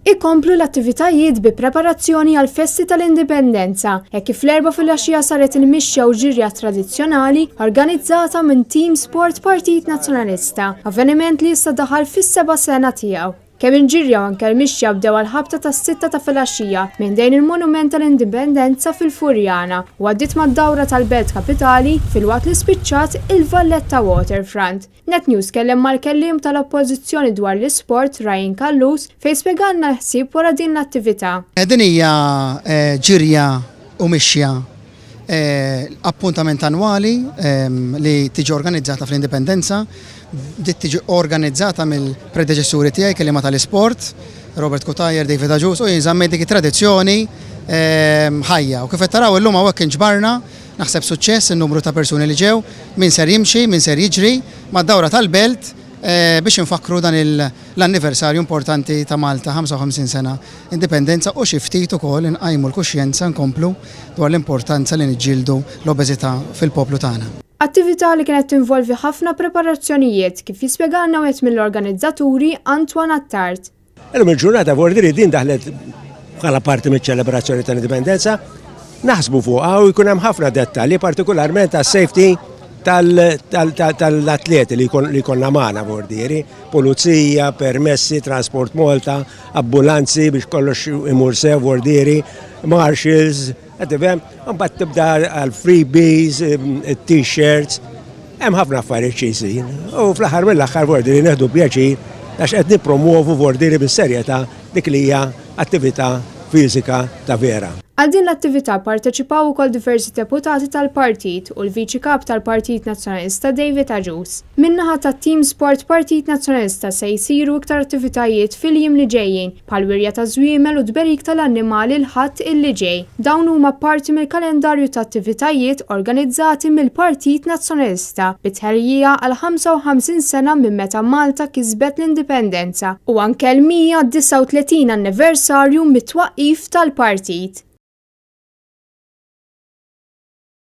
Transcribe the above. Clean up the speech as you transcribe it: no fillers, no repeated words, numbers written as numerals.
Ikomplu l-attivitajiet bi preparazzjoni għal festi tal-Indipendenza, hekk kif l-erba' filgħaxija saret il-mixja u ġirja tradizzjonali organizzata minn Team Sport Partit Nazzjonalista, avveniment li issa daħal fis-7 sena tiegħu. Kemm il-ġirja u anke l-mixja bdew għall-ħabta tas-6 ta' filgħaxija minn dejn il-Monument tal-Indipendenza fil-Furjana u għaddiet mad-dawra tal-Belt Kapitali filwaqt li spiċċat il-Valletta Waterfront. Net News kellem mal-kelliem tal-Oppożizzjoni dwar l-isport Ryan Kallus fejn spjegalna l-ħsieb wara din l-attività. Din hija ġirja u mixja appuntament annwali li tiġi organizzata fl-Indipendenza. Dit tiġi organizzata mill-predeċessuri tiegħi kelliema tal-isport, Robert Kutajer, David Aġus, u jinżammej dik it-tradizzjoni ħajja. U kif qed taraw illum hawnhekk inġbarna naħseb suċċess in-numru ta' persuni li ġew, min ser jimxi, min ser jiġri mad-dawra tal-Belt biex infakru dan l-anniversarju importanti ta' Malta 55 sena indipendenza u xi ftit ukoll inqajmu l-kuxjenza nkomplu dwar l-importanza li niġġieldu l-obeżità fil-poplu tagħna. Attività li kienet tinvolvi ħafna preparazzjonijiet kif jispjegalna wieħed mill-organizzaturi Antwan Attart. Illum il-ġurnata f'ordiri din daħlet bħala parti miċ-ċelebrazzjoni tal-Indipendenza naħsbu fuqha u jkun hemm ħafna dettalji partikolarment għas-safety tal-atleti li jkollna magħna f'ordiri, pulizija, permessi, trasport Malta, ambulanzi biex kollox imur sew f'ordiri, marshals. Mbagħad tibda għal freebies, t-shirts, hemm ħafna affarijiet ċisin. U fl-aħħar mill-aħħar f'ordiri neħdu pjaċir għax qed nippromuovu f'ordiri bis-serjetà dik li hija attività fiżika ta' vera. Għal din l-attività parteċipaw ukoll diversi deputati tal-partit u l-Viċi Kap tal-Partit Nazzjonalista David Aġus. Min-naħa tat-Team Sport Partit Nazzjonalista se jsiru iktar attivitajiet fil-jiem li ġejjin bħal wirja ta' żwiemel u tberik tal-annimali l-ħadd illi ġej. Dawn huma parti mill-kalendarju ta' attivitajiet organizzati mill-Partit Nazzjonalista bit-tħerrija għal 55 sena minn meta Malta kisbet l-indipendenza u anke l-139 anniversarju mit-twaqqif tal-partit.